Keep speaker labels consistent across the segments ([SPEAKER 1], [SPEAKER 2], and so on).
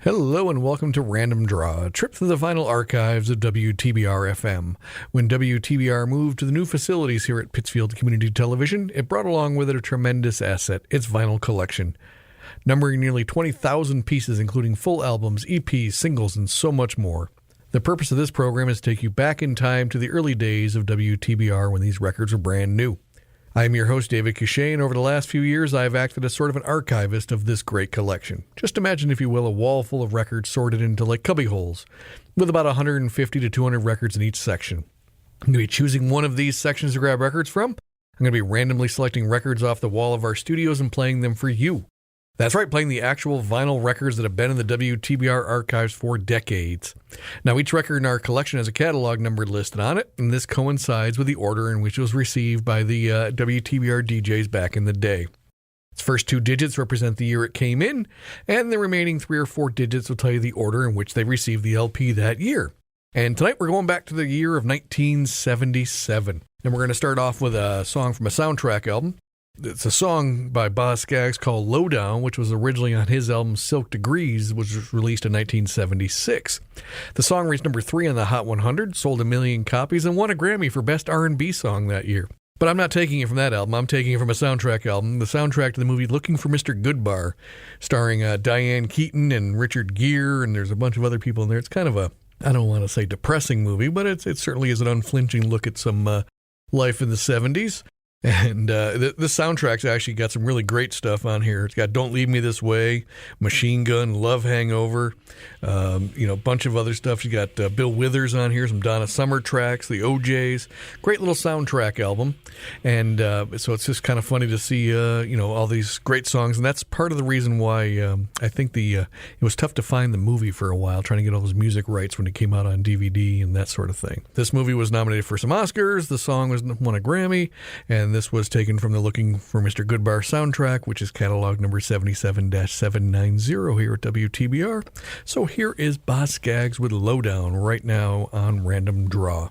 [SPEAKER 1] Hello and welcome to Random Draw, a trip through the vinyl archives of WTBR-FM. When WTBR moved to the new facilities here at Pittsfield Community Television, it brought along with it a tremendous asset, its vinyl collection. Numbering nearly 20,000 pieces, including full albums, EPs, singles, and so much more. The purpose of this program is to take you back in time to the early days of WTBR when these records were brand new. I am your host, Dave Cachat, and over the last few years, I have acted as sort of an archivist of this great collection. Just imagine, if you will, a wall full of records sorted into like cubby holes, with about 150 to 200 records in each section. I'm going to be choosing one of these sections to grab records from. I'm going to be randomly selecting records off the wall of our studios and playing them for you. That's right, playing the actual vinyl records that have been in the WTBR archives for decades. Now, each record in our collection has a catalog number listed on it, and this coincides with the order in which it was received by the WTBR DJs back in the day. Its first two digits represent the year it came in, and the remaining 3 or 4 digits will tell you the order in which they received the LP that year. And tonight we're going back to the year of 1977, and we're going to start off with a song from a soundtrack album. It's a song by Boz Scaggs called Lowdown, which was originally on his album Silk Degrees, which was released in 1976. The song reached number 3 on the Hot 100, sold 1 million copies, and won a Grammy for Best R&B Song that year. But I'm not taking it from that album. I'm taking it from a soundtrack album, the soundtrack to the movie Looking for Mr. Goodbar, starring Diane Keaton and Richard Gere, and there's a bunch of other people in there. It's kind of a, I don't want to say depressing movie, but it certainly is an unflinching look at some life in the 70s. And the soundtrack's actually got some really great stuff on here. It's got Don't Leave Me This Way, Machine Gun, Love Hangover, a bunch of other stuff. You got Bill Withers on here, some Donna Summer tracks, the OJs. Great little soundtrack album. And so it's just kind of funny to see, all these great songs. And that's part of the reason why I think it was tough to find the movie for a while, trying to get all those music rights when it came out on DVD and that sort of thing. This movie was nominated for some Oscars. The song won a Grammy. And this was taken from the Looking for Mr. Goodbar soundtrack, which is catalog number 77-790 here at WTBR. So here is Boz Scaggs with Lowdown right now on Random Draw.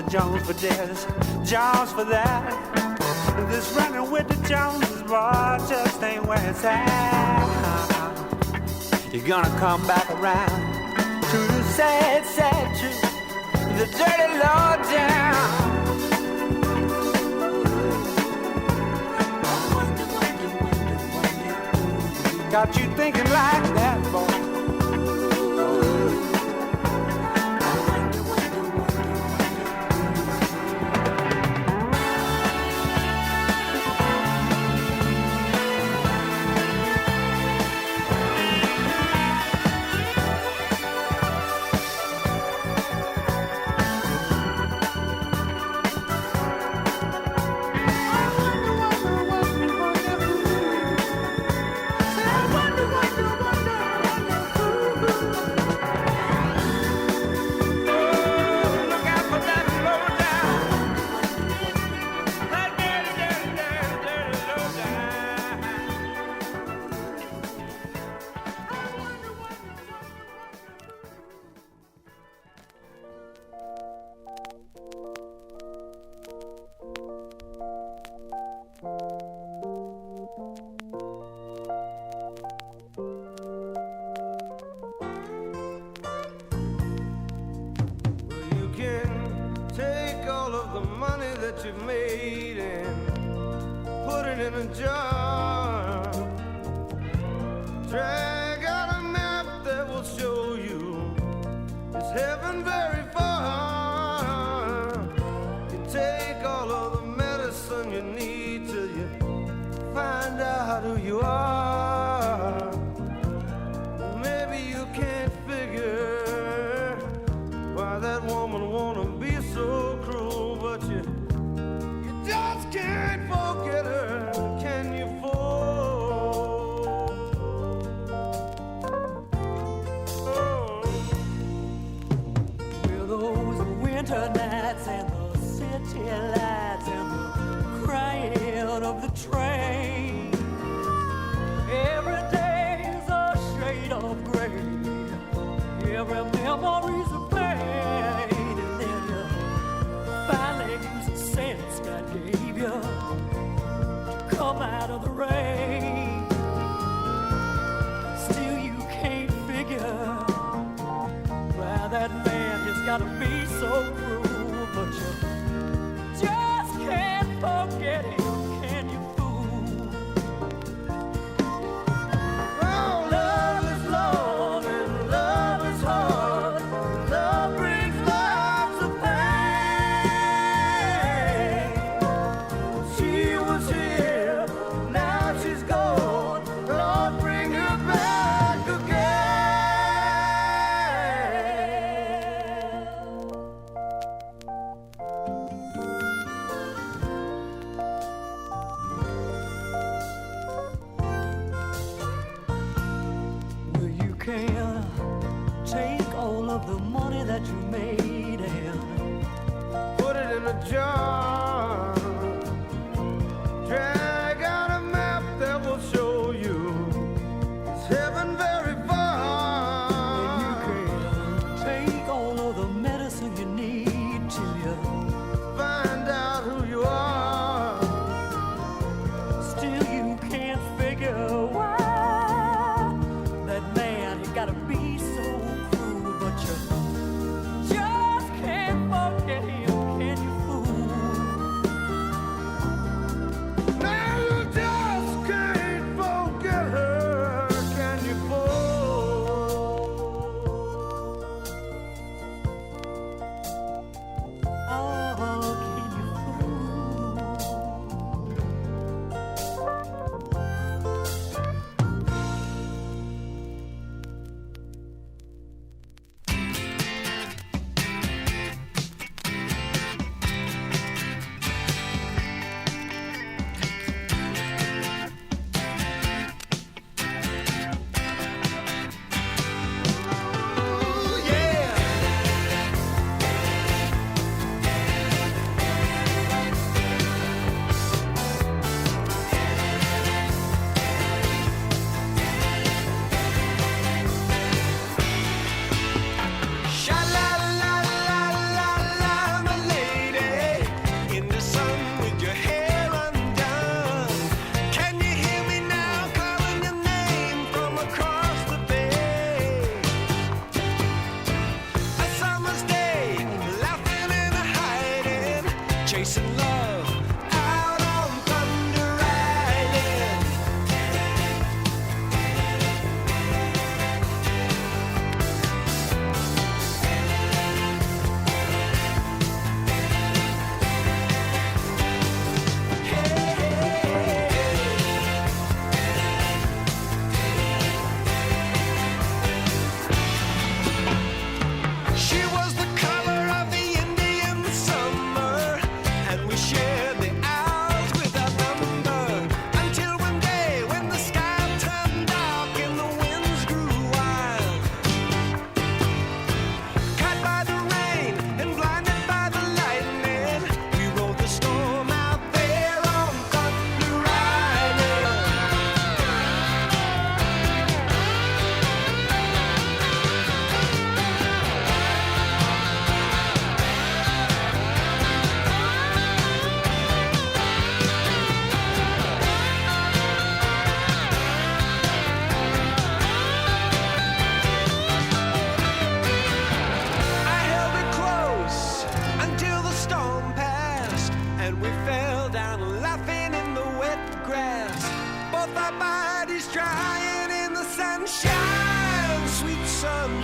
[SPEAKER 2] Jones for this, Jones for that. This running with the Joneses, boy, just ain't where it's at. You're gonna come back around to the sad, sad truth, the dirty low down. Got you thinking like that, boy.
[SPEAKER 3] you made and put it in a jar. Drag out a map that will show you it's heaven very far. You take all of the medicine you need till you find out who you are. Maybe you can't figure why that woman wanna be so cruel, but you just can't forget her, can you, fool? Oh.
[SPEAKER 4] With those winter nights and the city lights and the crying of the train, every day is a shade of gray, every memory's a pain, and then you finally use the sense God gave you to come out of the rain. Still you can't figure why that man has got to be so cruel, but you just can't forget him, can you, fool?
[SPEAKER 3] Oh, love is long and love is hard. Love brings lots of pain. She was here, now she's gone. Lord, bring her back again.
[SPEAKER 4] Well, you can take all of the money that you made and
[SPEAKER 3] Put it in a jar. Drag out a map that will show you it's heaven very far.
[SPEAKER 4] you can take all of the medicine you need till you
[SPEAKER 3] Find out who you are.
[SPEAKER 4] still you can't figure why that man he gotta be so cruel, but you just can't forget him, can you, fool?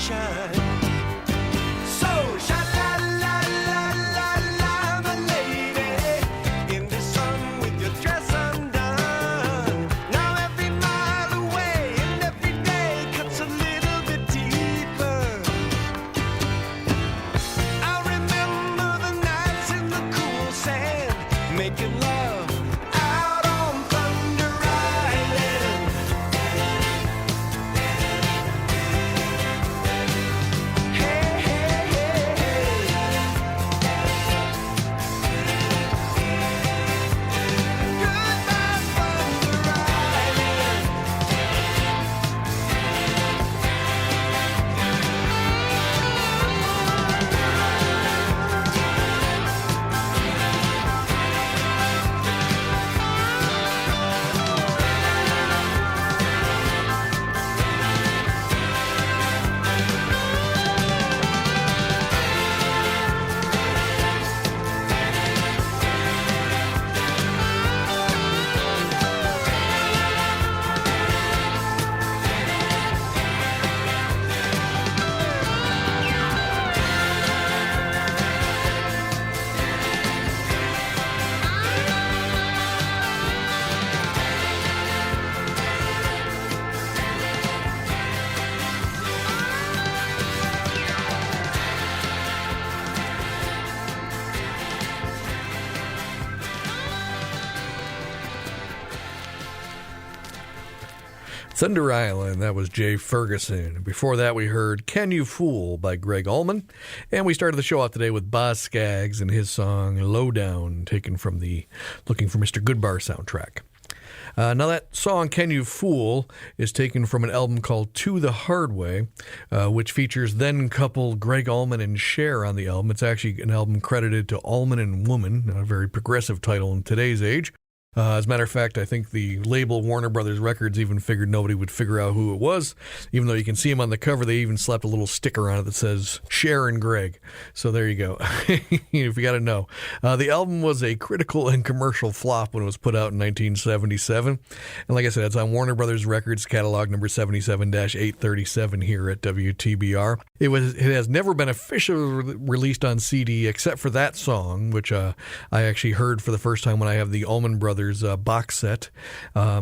[SPEAKER 3] sunshine. So, sha-la-la-la-la-la, my lady, in the sun with your dress undone. Now every mile away and every day cuts a little bit deeper. I remember the nights in the cool sand, making love out on Thunder Island. Hey, hey, hey, hey. Goodbye, Thunder Island.
[SPEAKER 1] Thunder Island, that was Jay Ferguson. Before that, we heard Can You Fool by Greg Allman. And we started the show out today with Boz Scaggs and his song Lowdown, taken from the Looking for Mr. Goodbar soundtrack. Now that song, Can You Fool, is taken from an album called To the Hard Way, which features then-couple Greg Allman and Cher on the album. It's actually an album credited to Allman and Woman, a very progressive title in today's age. As a matter of fact, I think the label Warner Brothers Records even figured nobody would figure out who it was. Even though you can see him on the cover, they even slapped a little sticker on it that says Cher and Greg. So there you go, if you got to know. The album was a critical and commercial flop when it was put out in 1977. And like I said, it's on Warner Brothers Records catalog number 77-837 here at WTBR. It has never been officially released on CD except for that song, which I actually heard for the first time when I have the Allman Brothers box set.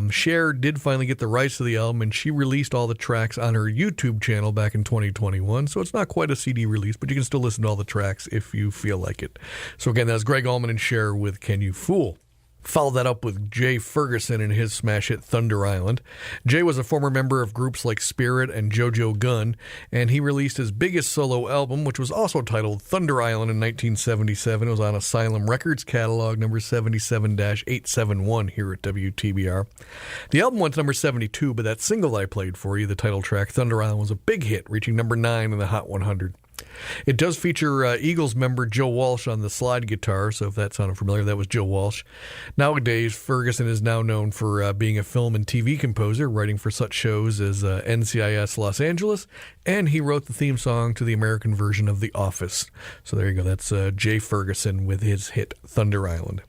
[SPEAKER 1] Cher did finally get the rights to the album, and she released all the tracks on her YouTube channel back in 2021. So it's not quite a CD release, but you can still listen to all the tracks if you feel like it. So again, that's Greg Allman and Cher with Can You Fool. Followed that up with Jay Ferguson and his smash hit Thunder Island. Jay was a former member of groups like Spirit and JoJo Gunn, and he released his biggest solo album, which was also titled Thunder Island in 1977. It was on Asylum Records catalog number 77-871 here at WTBR. The album went to number 72, but that single I played for you, the title track, Thunder Island, was a big hit, reaching number 9 in the Hot 100. It does feature Eagles member Joe Walsh on the slide guitar, so if that sounded familiar, that was Joe Walsh. Nowadays, Ferguson is now known for being a film and TV composer, writing for such shows as NCIS Los Angeles, and he wrote the theme song to the American version of The Office. So there you go, that's Jay Ferguson with his hit Thunder Island.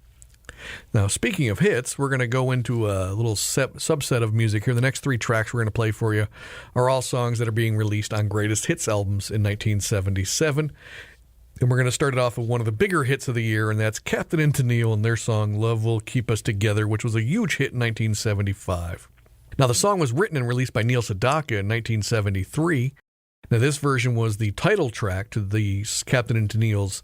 [SPEAKER 1] Now, speaking of hits, we're going to go into a little subset of music here. The next 3 tracks we're going to play for you are all songs that are being released on Greatest Hits albums in 1977. And we're going to start it off with one of the bigger hits of the year, and that's Captain and Tennille and their song Love Will Keep Us Together, which was a huge hit in 1975. Now, the song was written and released by Neil Sedaka in 1973. Now, this version was the title track to the Captain and Tennille's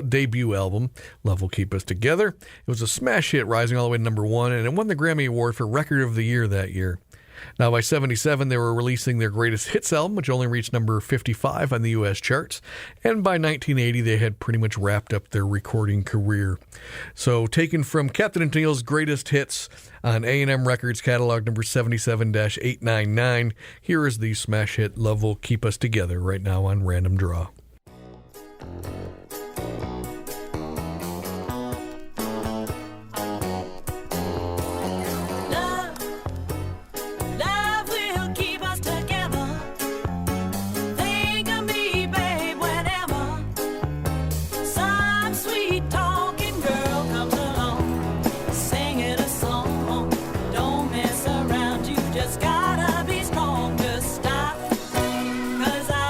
[SPEAKER 1] debut album, Love Will Keep Us Together. It was a smash hit, rising all the way to number 1, and it won the Grammy Award for Record of the Year that year. Now, by 77, they were releasing their Greatest Hits album, which only reached number 55 on the U.S. charts. And by 1980, they had pretty much wrapped up their recording career. So, taken from Captain and Tennille's Greatest Hits on A&M Records catalog number 77-899, here is the smash hit Love Will Keep Us Together right now on Random Draw.
[SPEAKER 5] Just gotta be strong, just stop, 'cause I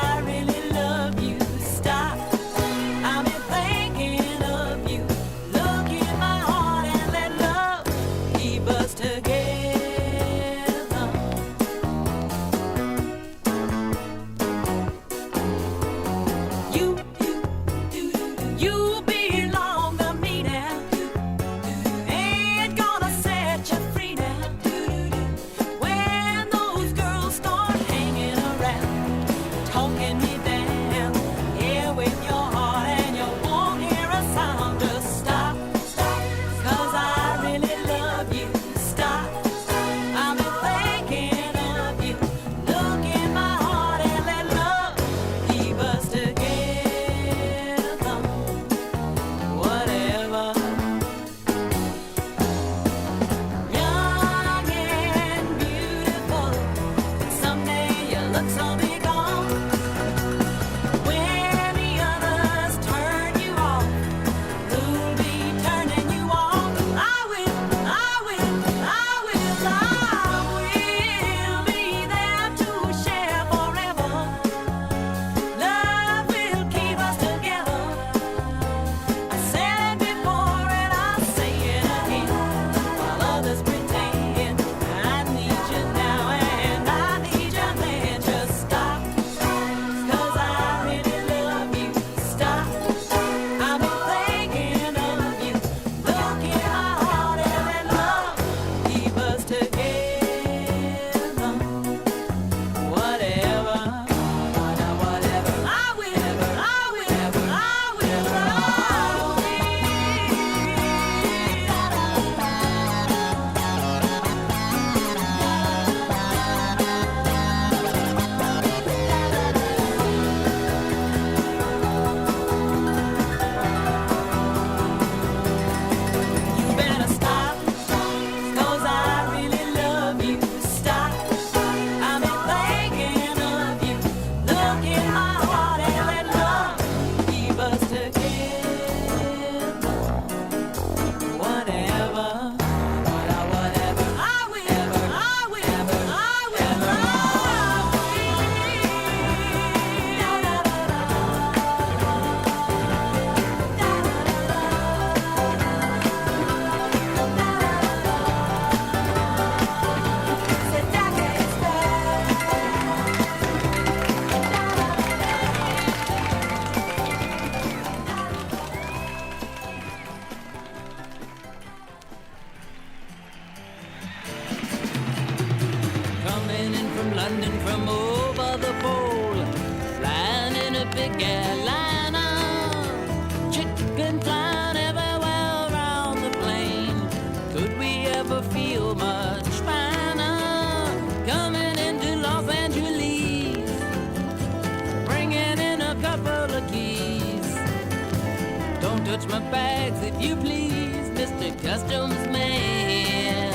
[SPEAKER 5] touch my bags if you please, Mr. Customs Man.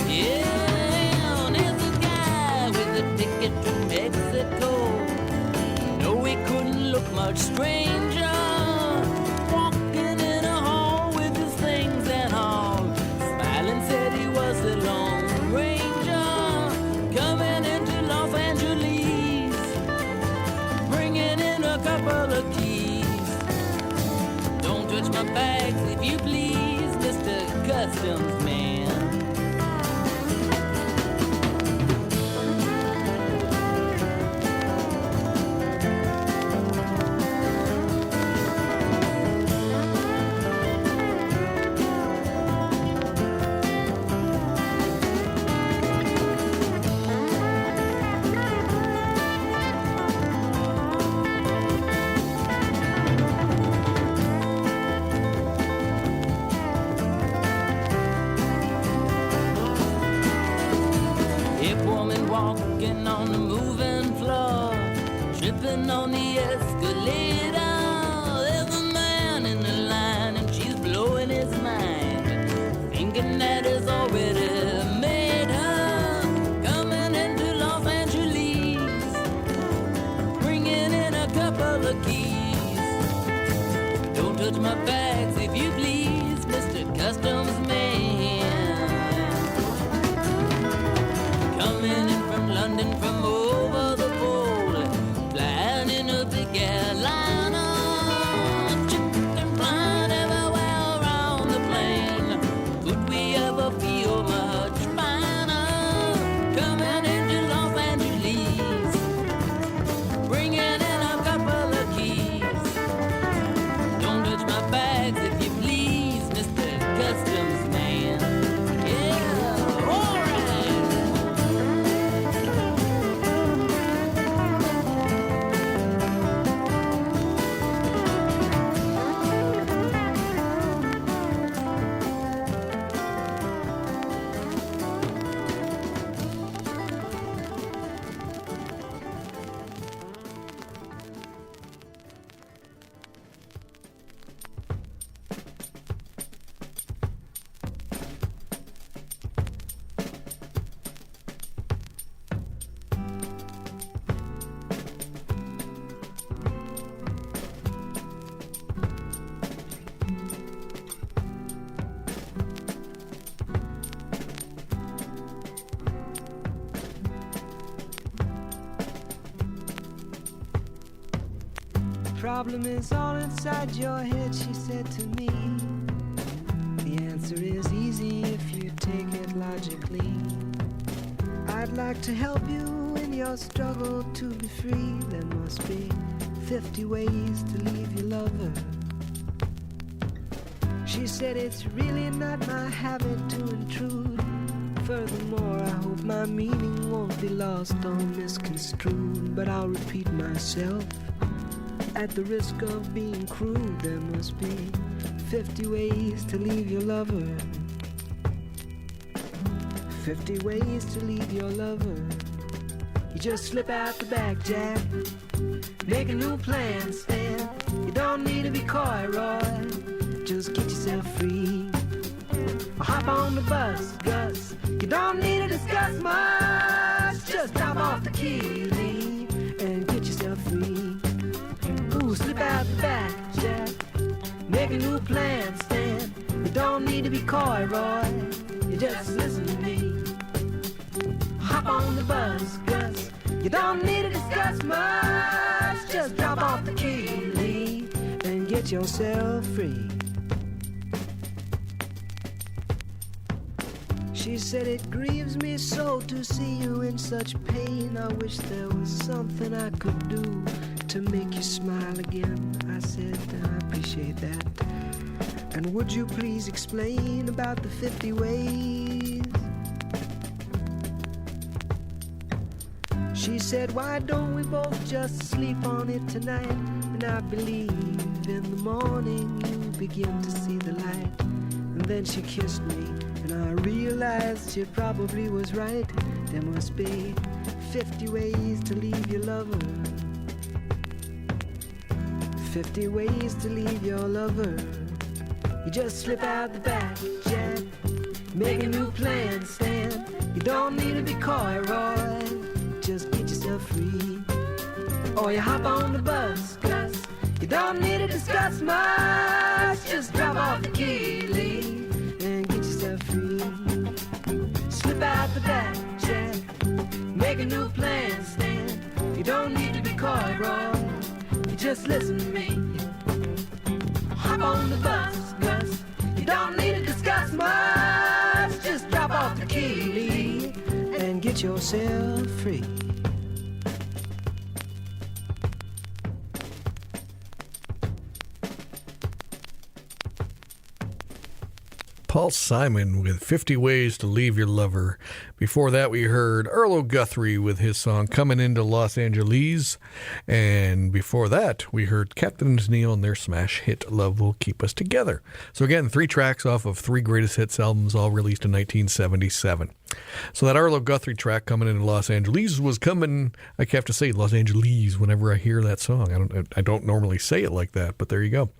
[SPEAKER 5] Yeah, there's a guy with a ticket to Mexico. No, he couldn't look much stranger. Walking in a hall with his things and all. Smiling said he was the Lone Ranger. Coming into Los Angeles. Bringing in a couple of keys. Don't touch my bags if you please, Mr. Customs Man. Walking on the moving floor, tripping on the escalator. There's a man in the line and she's blowing his mind, thinking that it's already made her. Coming into Los Angeles, bringing in a couple of keys. Don't touch my bags if you please, Mr. Customs Man. Coming in from London from over the pole, flying in a big airliner, chicken flying everywhere around the plane. Could we ever feel much finer? Coming into Los Angeles, bringing in a couple of keys. Don't touch my bags if you please, Mr. Customs Man. Yeah, all right.
[SPEAKER 6] Problem is all inside your head, she said to me. The answer is easy if you take it logically. I'd like to help you in your struggle to be free. There must be 50 ways to leave your lover. She said it's really not my habit to intrude. Furthermore, I hope my meaning won't be lost or misconstrued. But I'll repeat myself. At the risk of being crude, there must be 50 ways to leave your lover. 50 ways to leave your lover. You just slip out the back, Jack. Make a new plan, Stan. You don't need to be coy, Roy. Just get yourself free. Or hop on the bus, Gus. You don't need to discuss much. Just drop off the key, Lee, and get yourself free. Slip out the back, Jack. Make a new plan, Stan. You don't need to be coy, Roy. You just listen to me. Hop on the bus, Gus. You don't need to discuss much. Just drop off the key, Lee, and get yourself free. She said it grieves me so to see you in such pain. I wish there was something I could do to make you smile again. I said, I appreciate that. And would you please explain about the 50 ways? She said, why don't we both just sleep on it tonight? And I believe in the morning you begin to see the light. And then she kissed me, and I realized she probably was right. There must be 50 ways to leave your lover. 50 ways to leave your lover. You just slip out the back, Jack. Make a new plan, Stan. You don't need to be coy, Roy. Just get yourself free. Or you hop on the bus, Gus. You don't need to discuss much. Just drop off the key, Lee, and get yourself free. Slip out the back, Jack. Make a new plan, Stan. You don't need to be coy, Roy. You just listen to me. Hop on the bus, Gus. You don't need to discuss much. Just drop off the key, Lee, and get yourself free.
[SPEAKER 1] Paul Simon with 50 Ways to Leave Your Lover. Before that, we heard Arlo Guthrie with his song Coming Into Los Angeles. And before that, we heard Captain Neal and their smash hit Love Will Keep Us Together. So again, 3 tracks off of 3 greatest hits albums, all released in 1977. So that Arlo Guthrie track, Coming Into Los Angeles, was coming, I have to say Los Angeles whenever I hear that song. I don't normally say it like that, but there you go.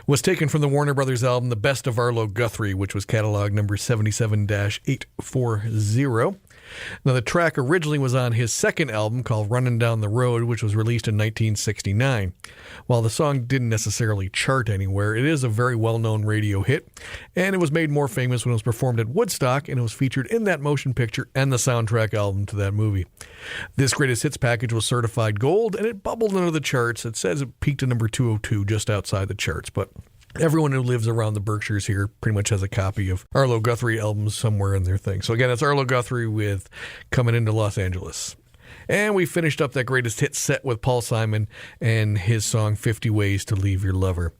[SPEAKER 1] Was taken from the Warner Brothers album, The Best of Arlo Guthrie, which was catalog number 77-840. Now, the track originally was on his second album called Runnin' Down the Road, which was released in 1969. While the song didn't necessarily chart anywhere, it is a very well-known radio hit, and it was made more famous when it was performed at Woodstock, and it was featured in that motion picture and the soundtrack album to that movie. This greatest hits package was certified gold, and it bubbled into the charts. It says it peaked at number 202, just outside the charts, but everyone who lives around the Berkshires here pretty much has a copy of Arlo Guthrie albums somewhere in their thing. So again, it's Arlo Guthrie with Coming Into Los Angeles. And we finished up that greatest hits set with Paul Simon and his song 50 Ways to Leave Your Lover.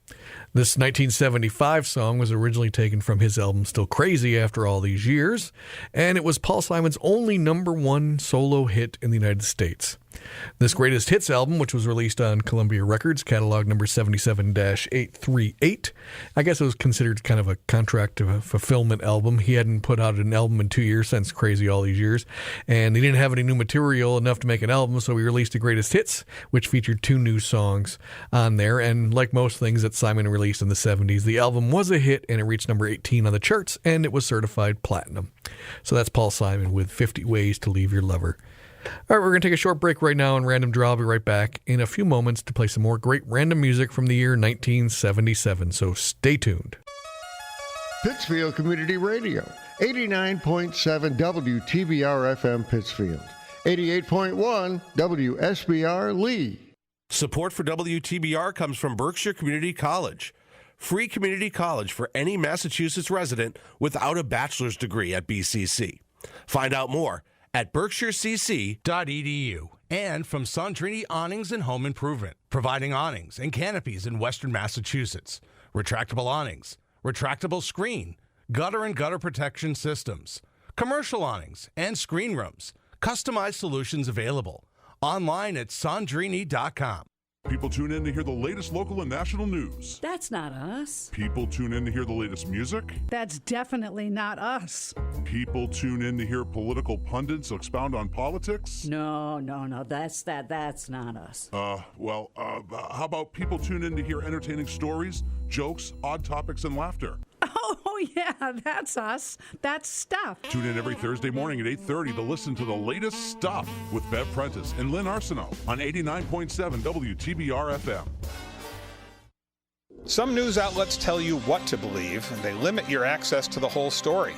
[SPEAKER 1] This 1975 song was originally taken from his album Still Crazy After All These Years, and it was Paul Simon's only number 1 solo hit in the United States. This greatest hits album, which was released on Columbia Records, catalog number 77-838, I guess it was considered kind of a contract of a fulfillment album. He hadn't put out an album in 2 years since Crazy All These Years, and he didn't have any new material enough to make an album, so he released the greatest hits, which featured 2 new songs on there. And like most things that Simon released in the 70s, the album was a hit, and it reached number 18 on the charts, and it was certified platinum. So that's Paul Simon with 50 Ways to Leave Your Lover. All right, we're going to take a short break right now on Random Draw. I'll be right back in a few moments to play some more great random music from the year 1977, so stay tuned.
[SPEAKER 7] Pittsfield Community Radio, 89.7 WTBR-FM Pittsfield, 88.1 WSBR Lee.
[SPEAKER 8] Support for WTBR comes from Berkshire Community College. Free community college for any Massachusetts resident without a bachelor's degree at BCC. Find out more at berkshirecc.edu. And from Sandrini Awnings and Home Improvement, providing awnings and canopies in Western Massachusetts. Retractable awnings, retractable screen, gutter and gutter protection systems, commercial awnings and screen rooms. Customized solutions available. Online at sandrini.com.
[SPEAKER 9] People tune in to hear the latest local and national news.
[SPEAKER 10] That's not us.
[SPEAKER 9] People tune in to hear the latest music.
[SPEAKER 10] That's definitely not us.
[SPEAKER 9] People tune in to hear political pundits expound on politics.
[SPEAKER 10] No, that's not us.
[SPEAKER 9] How about people tune in to hear entertaining stories, jokes, odd topics, and laughter?
[SPEAKER 10] Oh, yeah, that's us. That's Stuff.
[SPEAKER 9] Tune in every Thursday morning at 8:30 to listen to the latest Stuff with Bev Prentice and Lynn Arsenault on 89.7 WTBR-FM.
[SPEAKER 11] Some news outlets tell you what to believe, and they limit your access to the whole story.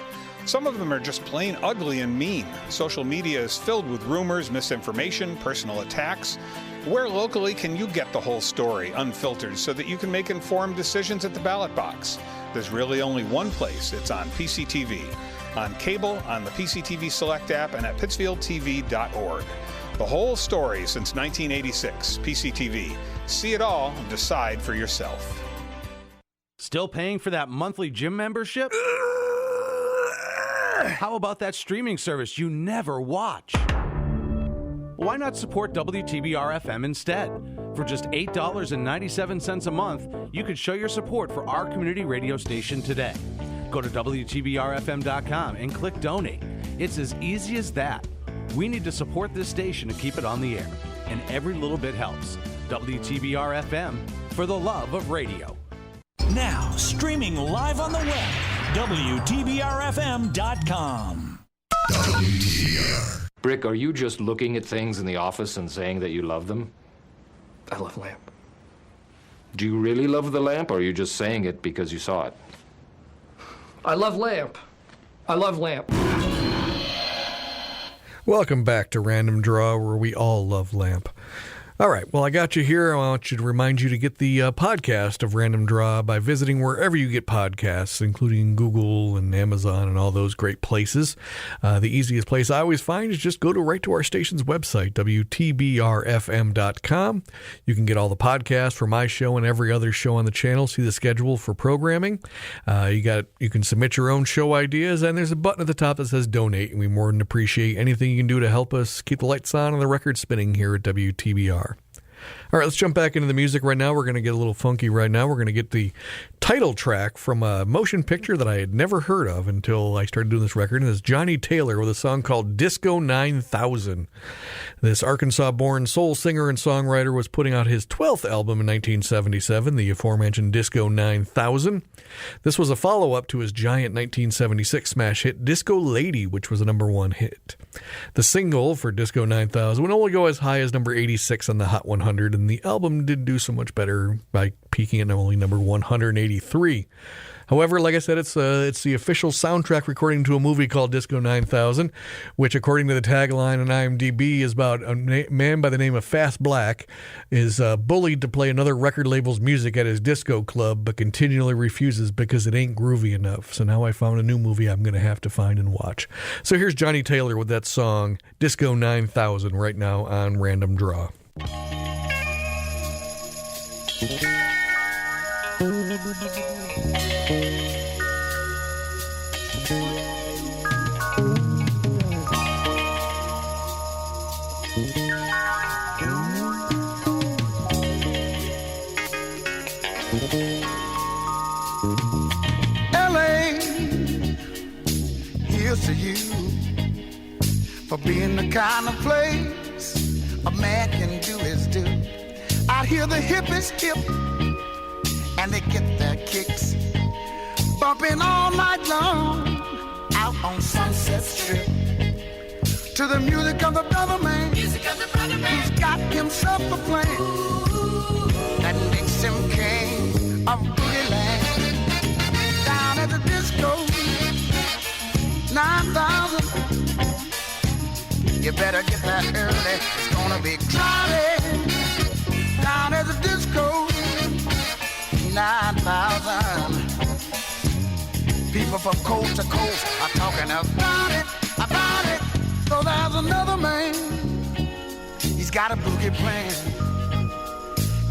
[SPEAKER 11] Some of them are just plain ugly and mean. Social media is filled with rumors, misinformation, personal attacks. Where locally can you get the whole story unfiltered so that you can make informed decisions at the ballot box? There's really only one place. It's on PCTV. On cable, on the PCTV Select app, and at pittsfieldtv.org. The whole story since 1986. PCTV. See it all and decide for yourself.
[SPEAKER 12] Still paying for that monthly gym membership? How about that streaming service you never watch? Why not support WTBR-FM instead? For just $8.97 a month, you could show your support for our community radio station today. Go to WTBR-FM.com and click Donate. It's as easy as that. We need to support this station to keep it on the air, and every little bit helps. WTBR-FM, for the love of radio.
[SPEAKER 13] Now, streaming live on the web, WTBR-FM.com.
[SPEAKER 14] WTBR. Brick, are you just looking at things in the office and saying that you love them?
[SPEAKER 15] I love lamp.
[SPEAKER 14] Do you really love the lamp, or are you just saying it because you saw it?
[SPEAKER 15] I love lamp. I love lamp.
[SPEAKER 1] Welcome back to Random Draw, where we all love lamp. All right, well, I got you here. I want you to remind you to get the podcast of Random Draw by visiting wherever you get podcasts, including Google and Amazon and all those great places. The easiest place I always find is just go right to our station's website, WTBR-FM.com. You can get all the podcasts for my show and every other show on the channel, see the schedule for programming. You can submit your own show ideas, and there's a button at the top that says donate, and we more than appreciate anything you can do to help us keep the lights on and the record spinning here at WTBR. All right, let's jump back into the music right now. We're going to get a little funky right now. We're going to get the title track from a motion picture that I had never heard of until I started doing this record, and it's Johnny Taylor with a song called Disco 9000. This Arkansas-born soul singer and songwriter was putting out his 12th album in 1977, the aforementioned Disco 9000. This was a follow-up to his giant 1976 smash hit Disco Lady, which was a #1 hit. The single for Disco 9000 would only go as high as number 86 on the Hot 100, and the album did do so much better by peaking at only number 183. However, like I said, it's the official soundtrack recording to a movie called Disco 9000, which, according to the tagline on IMDb, is about a man by the name of Fast Black is bullied to play another record label's music at his disco club, but continually refuses because it ain't groovy enough. So now I found a new movie I'm going to have to find and watch. So here's Johnny Taylor with that song, Disco 9000, right now on Random Draw.
[SPEAKER 3] LA, here's to you for being the kind of place a man can do his due. Out here the hippies hip and they get their kicks bumping all night long out on Sunset Strip to the music of the brother man, who's got himself a plan that makes him king of boogie land. Down at the disco 9000, you better get there early, it's gonna be crowded. Down at the disco 9000, people from coast to coast are talking about it. So there's another man, he's got a boogie plan,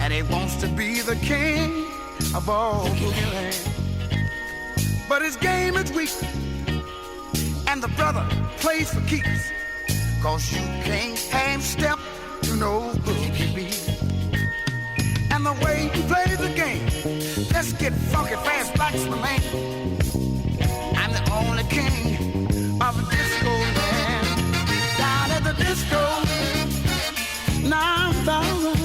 [SPEAKER 3] and he wants to be the king of all boogie land. But his game is weak, and the brother plays for keeps, 'cause you can't half step to no boogie beat. And the way he plays the game, let's get funky fast, Black's my man. I'm the only king of a disco land. Down at the disco 9000,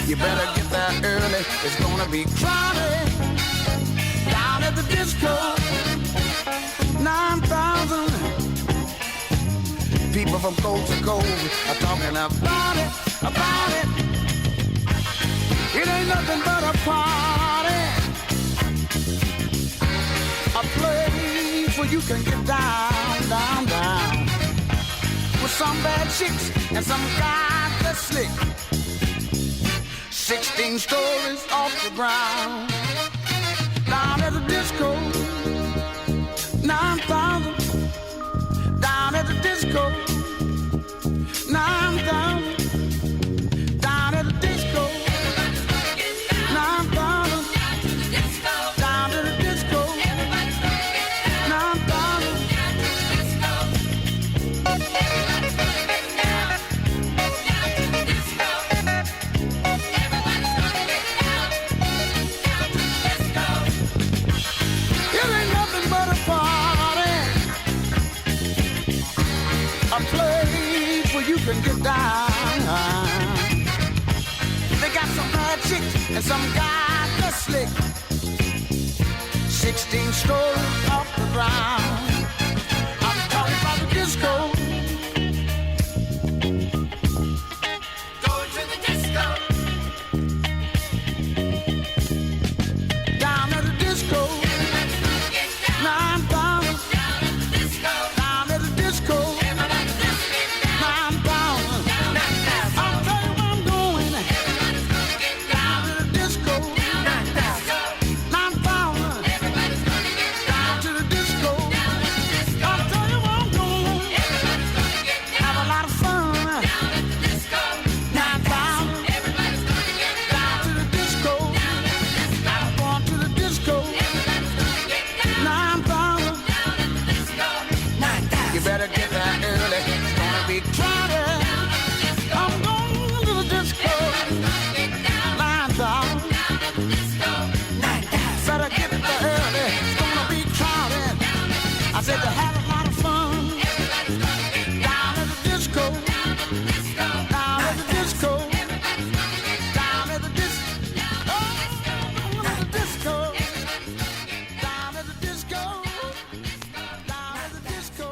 [SPEAKER 3] you better get there early, it's gonna be crowded. Down at the disco 9000, people from coast to coast are talking about it. It ain't nothing but a party, a place where you can get down, with some bad chicks and some guys that slick. 16 stories off the ground. Down at the disco 9000, down at the disco 9000, down at the disco 9000, down at the disco 9000. It ain't nothing but a party, a place where you can get down. They got some bad chicks and some guys that slick. 16 stories off the ground. I'm talking about the disco. Going to the disco. Down at the disco. Everybody's gonna get down. Now I'm down. Down at the disco. Down at the disco. Everybody's gonna get down. Now I'm down. Down at the disco. I'll tell you where I'm going. Everybody's gonna get down. Down at the disco. Down at the disco. Now I'm down. Everybody's gonna get down to the disco. Down at the disco. I'll tell you where I'm going. Everybody's gonna get down. Have a lot of fun. Down at the disco. Now I'm down. Everybody's gonna get down to the disco. Down at the disco. I'm going to the disco. Everybody's gonna get down. Now I'm down. Down at the disco. Now I'm down. You better get there early. It's gonna be crowded. I'm going to the disco. Now I'm down. Better get there early. It's gonna be crowded. I said to have a lot of fun. Down at the disco. Down at the disco. Down at the disco. Down at the disco. Down at the disco. Down at the disco.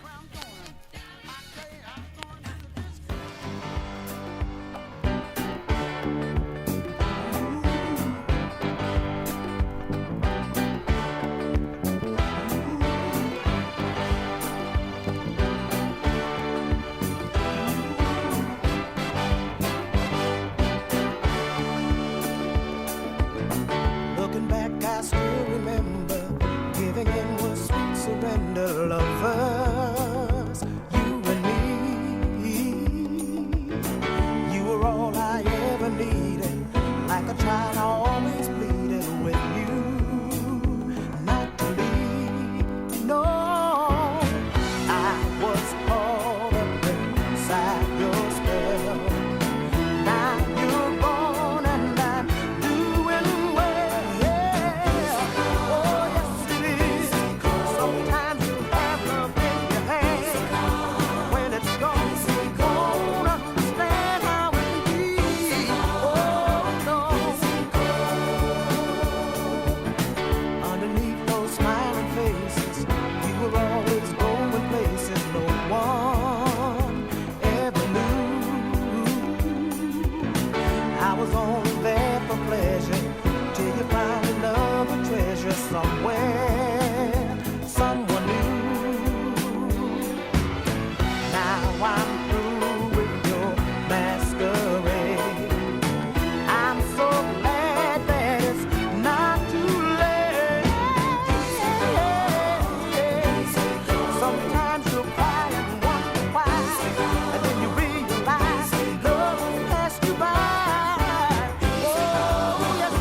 [SPEAKER 3] Where I'm going. I say I'm going to the disco. Looking back, I still remember giving in was sweet surrender, lovers, you and me. You were all I ever needed, like a child I always pleaded with you, not to leave. No, I was caught up inside your spell. Now you're gone and I'm doing well. Oh, yes it is. Sometimes you have love in your hand. When it's gone, you won't understand how it can be. Oh no. Underneath those smiling faces, you were always going places no one ever knew. I was only there for pleasure till you found another treasure somewhere, someone new. Now I'm through with your masquerade. I'm so glad that it's not too late. Sometimes you'll cry and wonder why, and then you realize love has passed you by. Oh, yes,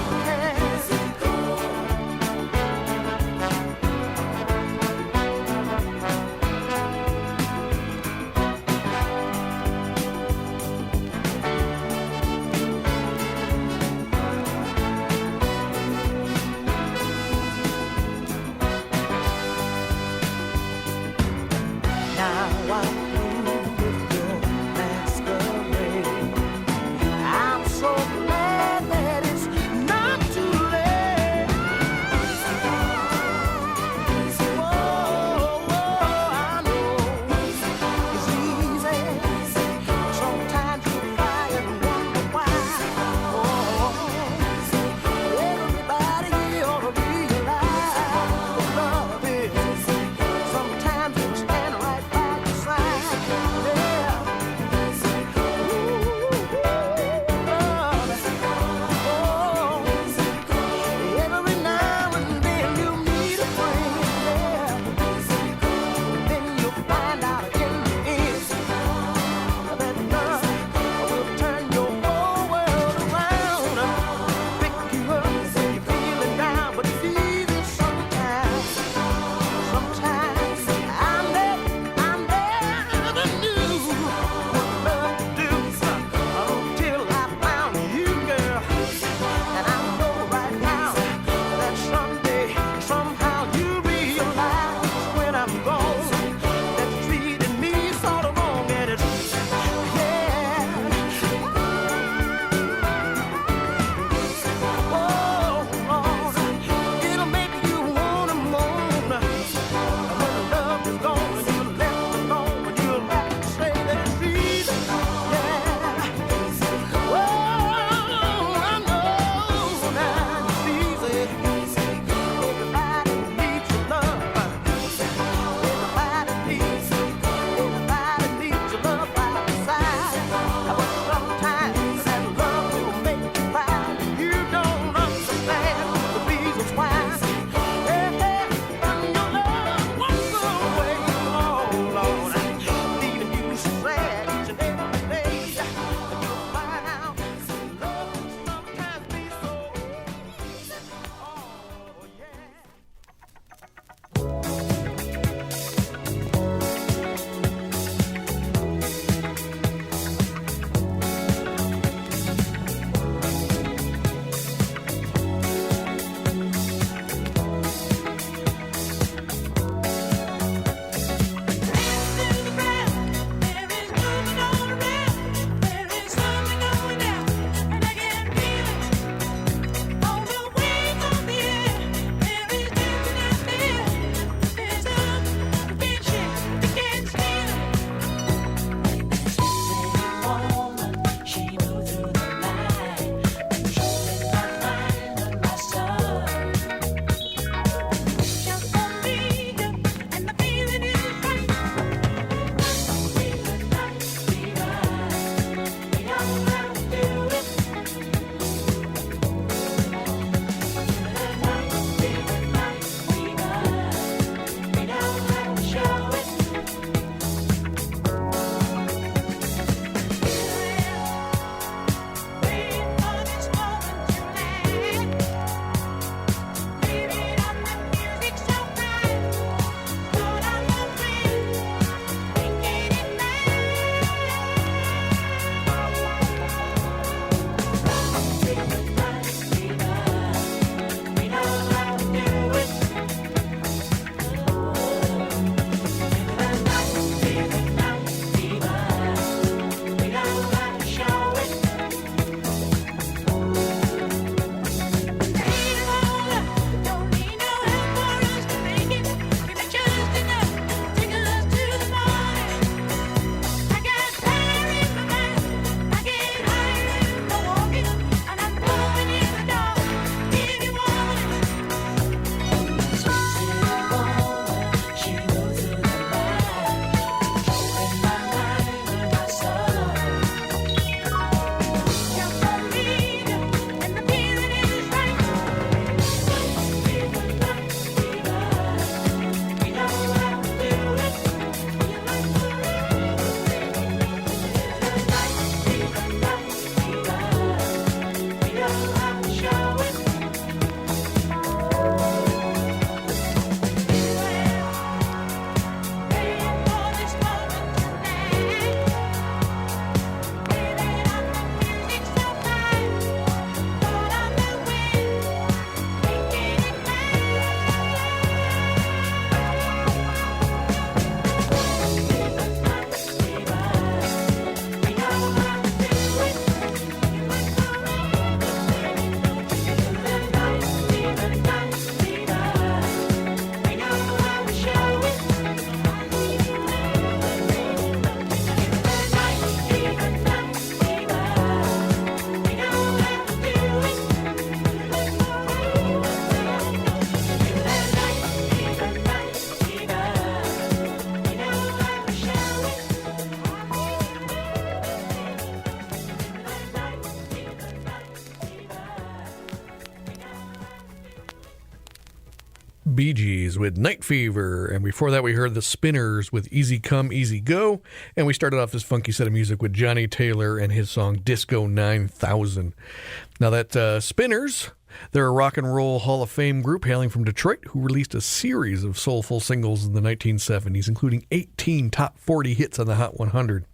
[SPEAKER 1] Bee Gees with Night Fever, and before that we heard the Spinners with Easy Come, Easy Go, and we started off this funky set of music with Johnny Taylor and his song Disco 9000. Now that Spinners, they're a rock and roll Hall of Fame group hailing from Detroit who released a series of soulful singles in the 1970s, including 18 top 40 hits on the Hot 100.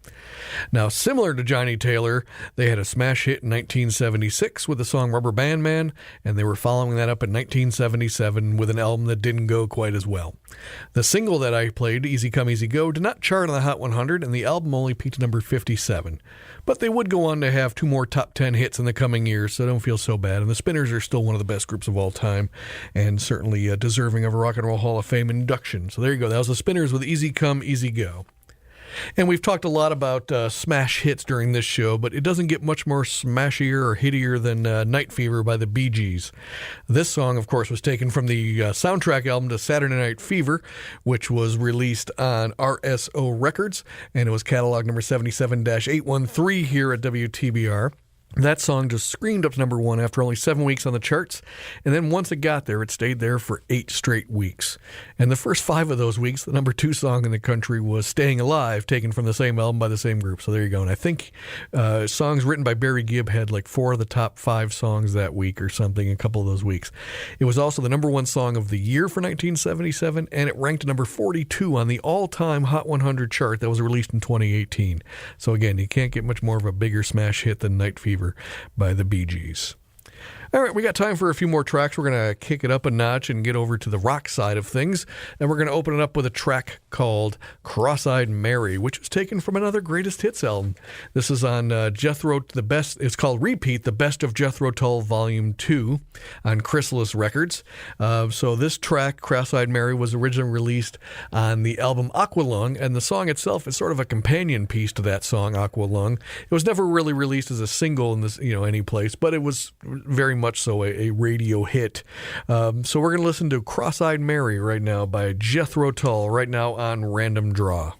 [SPEAKER 1] Now, similar to Johnny Taylor, they had a smash hit in 1976 with the song Rubber Band Man, and they were following that up in 1977 with an album that didn't go quite as well. The single that I played, Easy Come, Easy Go, did not chart on the Hot 100, and the album only peaked at number 57. But they would go on to have 2 more top 10 hits in the coming years, so don't feel so bad. And the Spinners are still one of the best groups of all time, and certainly deserving of a Rock and Roll Hall of Fame induction. So there you go. That was the Spinners with Easy Come, Easy Go. And we've talked a lot about smash hits during this show, but it doesn't get much more smashier or hittier than Night Fever by the Bee Gees. This song, of course, was taken from the soundtrack album to Saturday Night Fever, which was released on RSO Records, and it was catalog number 77-813 here at WTBR. That song just screamed up to number 1 after only 7 weeks on the charts, and then once it got there, it stayed there for 8 straight weeks. And the first 5 of those weeks, the number 2 song in the country was Staying Alive, taken from the same album by the same group. So there you go. And I think songs written by Barry Gibb had like 4 of the top 5 songs that week or something, a couple of those weeks. It was also the number 1 song of the year for 1977, and it ranked number 42 on the all-time Hot 100 chart that was released in 2018. So again, you can't get much more of a bigger smash hit than Night Fever by the Bee Gees. All right, we got time for a few more tracks. We're going to kick it up a notch and get over to the rock side of things. And we're going to open it up with a track called Cross-Eyed Mary, which was taken from another greatest hits album. This is on Jethro, the best. It's called Repeat, the Best of Jethro Tull Volume 2 on Chrysalis Records. So this track, Cross-Eyed Mary, was originally released on the album Aqualung, and the song itself is sort of a companion piece to that song, Aqualung. It was never really released as a single in this, any place, but it was very much so a radio hit. So we're going to listen to Cross-Eyed Mary right now by Jethro Tull, right now on Random Draw.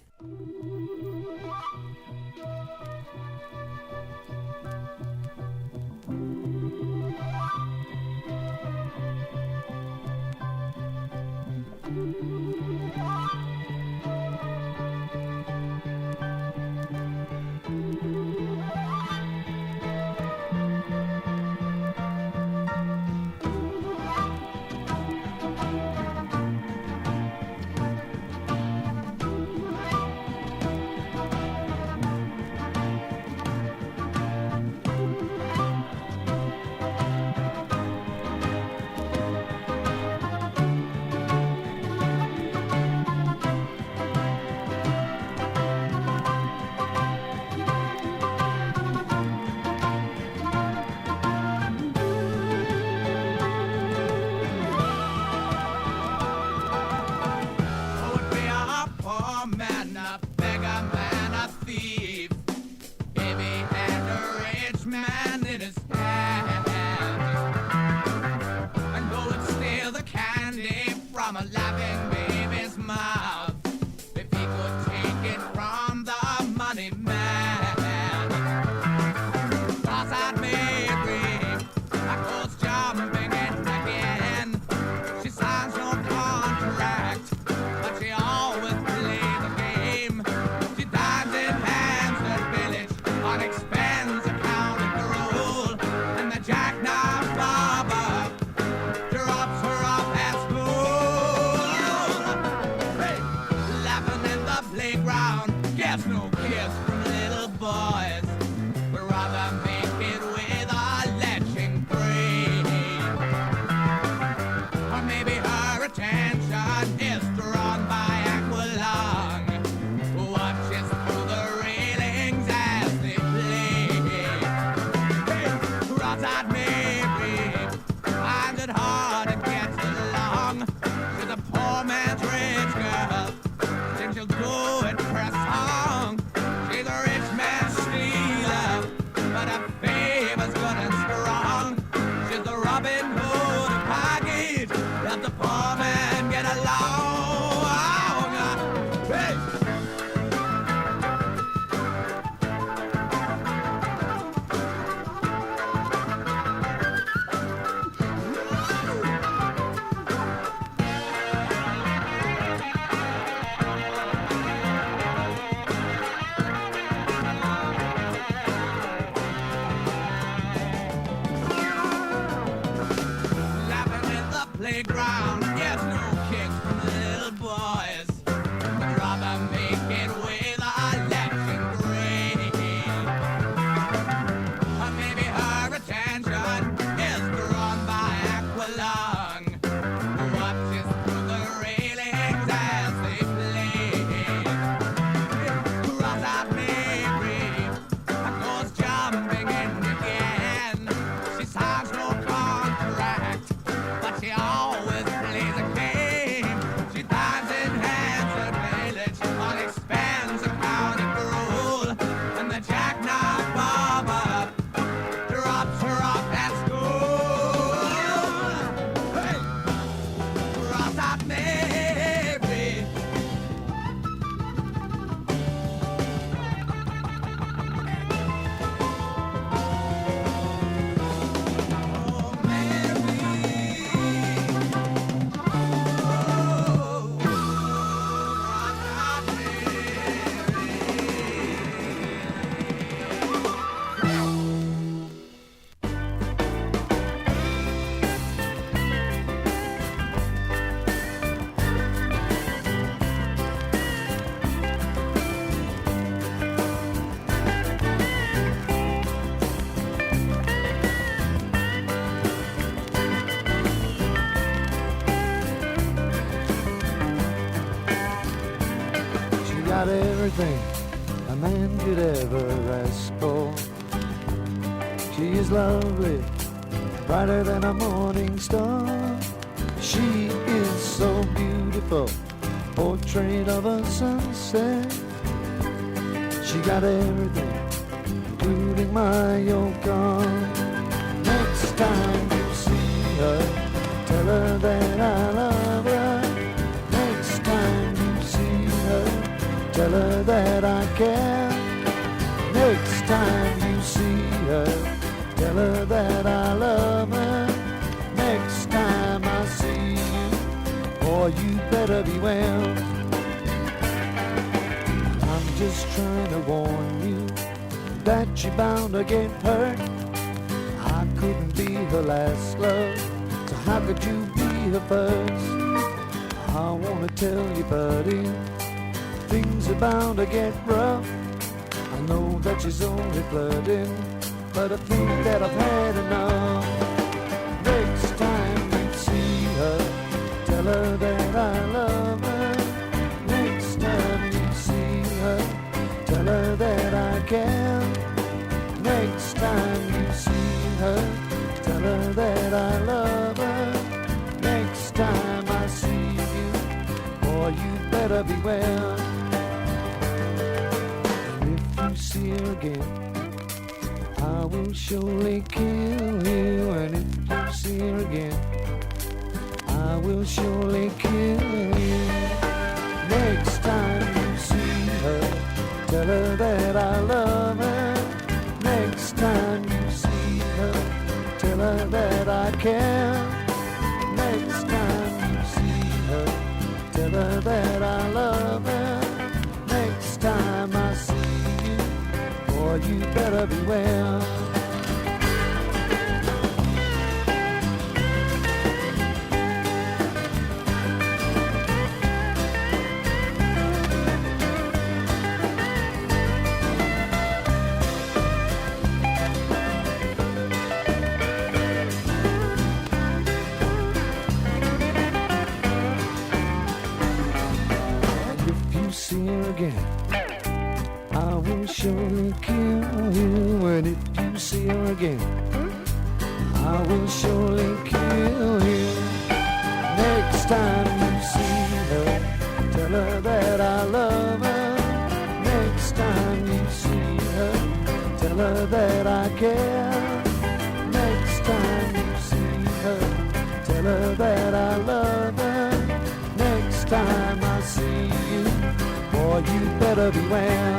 [SPEAKER 16] playground. Gets no kicks from little boys. Would rather make it with electric gray. Or maybe her attention is drawn by Aqualung, who watches through the railings as they play. Runs out Mary, goes jumping in again. She signs no contract, but she always plays a game. She dives in hands her village on expensive county rule, and the jackknife barber drops her off at school. Hey, cross out Mary.
[SPEAKER 3] She got everything a man could ever ask for. She is lovely, brighter than a morning star. She is so beautiful, portrait of a sunset. She got everything, including my old car. Next time you see her, tell her that I love her. Next time you see her, tell her that I care. Next time you see her, tell her that I love her. Next time I see you, boy, you better beware. I'm just trying to warn you that you're bound to get hurt. I couldn't be her last love, so how could you be her first? I wanna tell you, buddy, things are bound to get rough. I know that she's only flirting, but I think that I've had enough. Next time you see her, tell her that I love her. Next time you see her, tell her that I care. Next time you see her, tell her that I love her. Next time I see you, boy, you better beware. And if you see her again, I will surely kill you. And if you see her again, I will surely kill you. Next time you see her, tell her that I love her. Next time you see her, tell her that I care. Next time you see her, tell her that I love her. Next time I see you, boy, you better beware. See her again, I will surely kill you. And if you see her again, I will surely kill you. Next time you see her, tell her that I love her. Next time you see her, tell her that I care. Next time you see her, tell her that I love her. Next time I see you, boy, you better beware.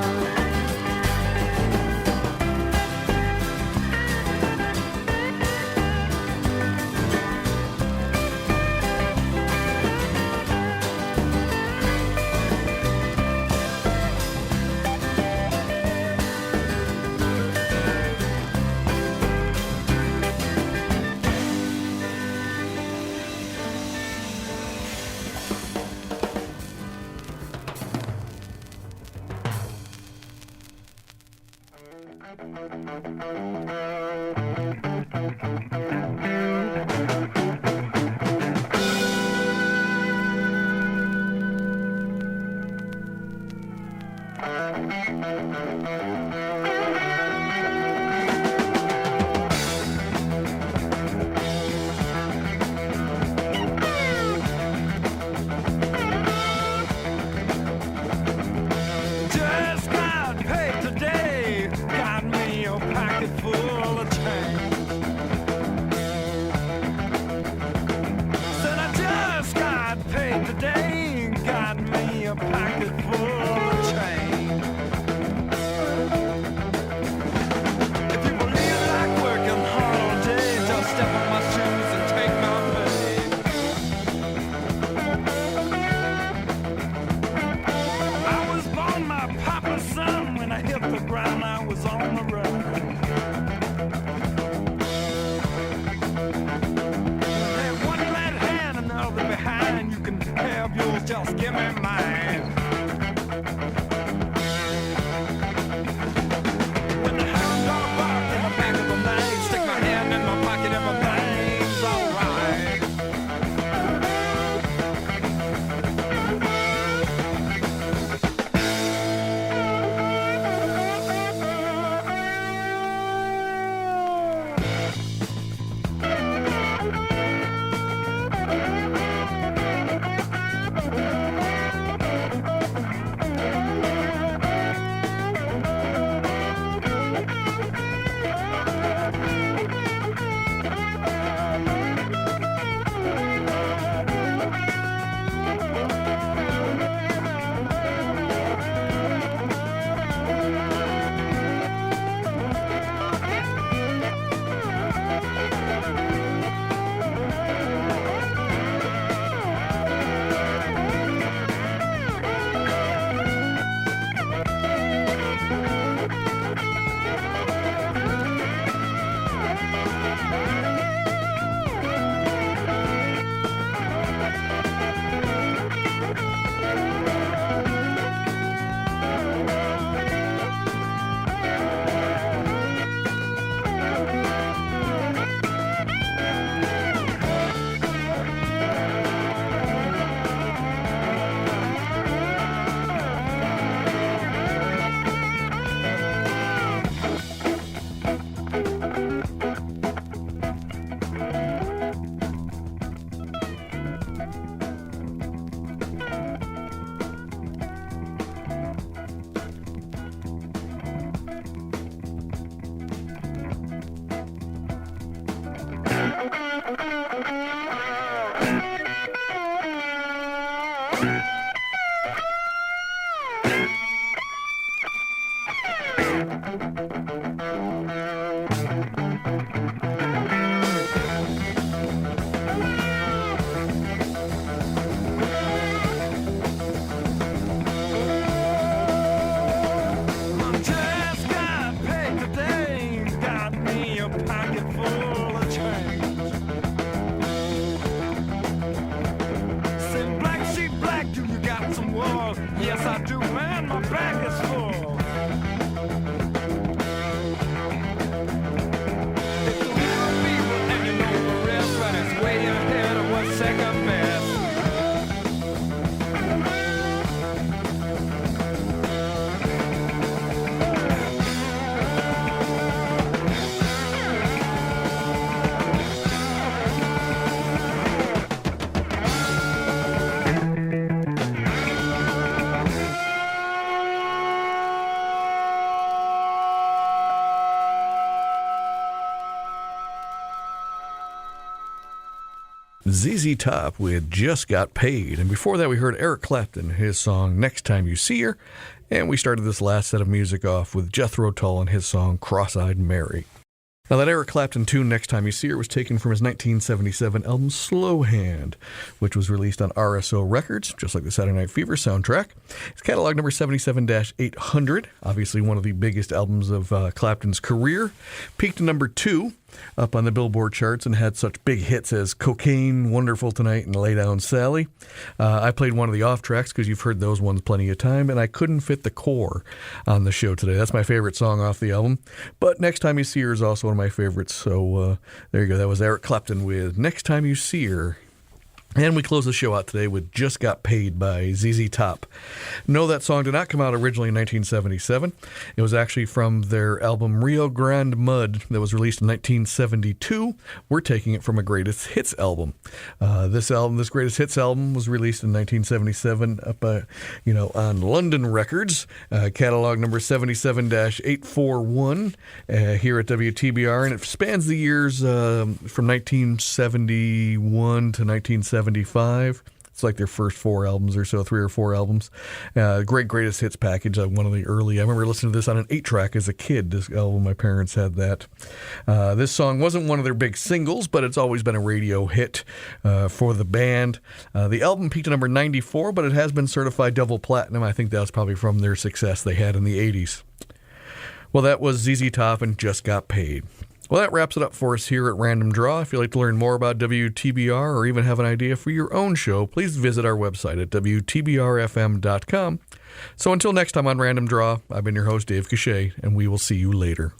[SPEAKER 3] Yes, I do, man. My bag is full. It's the real people, and you know the rest, right? It's way ahead of what's second best.
[SPEAKER 1] ZZ Top with Just Got Paid. And before that, we heard Eric Clapton, his song Next Time You See Her. And we started this last set of music off with Jethro Tull and his song Cross-Eyed Mary. Now, that Eric Clapton tune, Next Time You See Her, was taken from his 1977 album Slow Hand, which was released on RSO Records, just like the Saturday Night Fever soundtrack. It's catalog number 77-800, obviously one of the biggest albums of Clapton's career. Peaked at number 2 up on the Billboard charts and had such big hits as Cocaine, Wonderful Tonight, and Lay Down Sally. I played one of the off tracks because you've heard those ones plenty of time, and I couldn't fit the core on the show today. That's my favorite song off the album. But Next Time You See Her is also one of my favorites, so there you go. That was Eric Clapton with Next Time You See Her. And we close the show out today with Just Got Paid by ZZ Top. No, that song did not come out originally in 1977. It was actually from their album Rio Grande Mud that was released in 1972. We're taking it from a Greatest Hits album. This Greatest Hits album was released in 1977 up, on London Records, catalog number 77-841 here at WTBR, and it spans the years from 1971 to 1975. It's like their first 4 albums or so, 3 or 4 albums. Greatest Hits package, one of the early. I remember listening to this on an 8-track as a kid. This album, my parents had that. This song wasn't one of their big singles, but it's always been a radio hit for the band. The album peaked at number 94, but it has been certified double platinum. I think that was probably from their success they had in the 80s. Well, that was ZZ Top and Just Got Paid. Well, that wraps it up for us here at Random Draw. If you'd like to learn more about WTBR or even have an idea for your own show, please visit our website at WTBR-FM.com. So until next time on Random Draw, I've been your host, Dave Cachat, and we will see you later.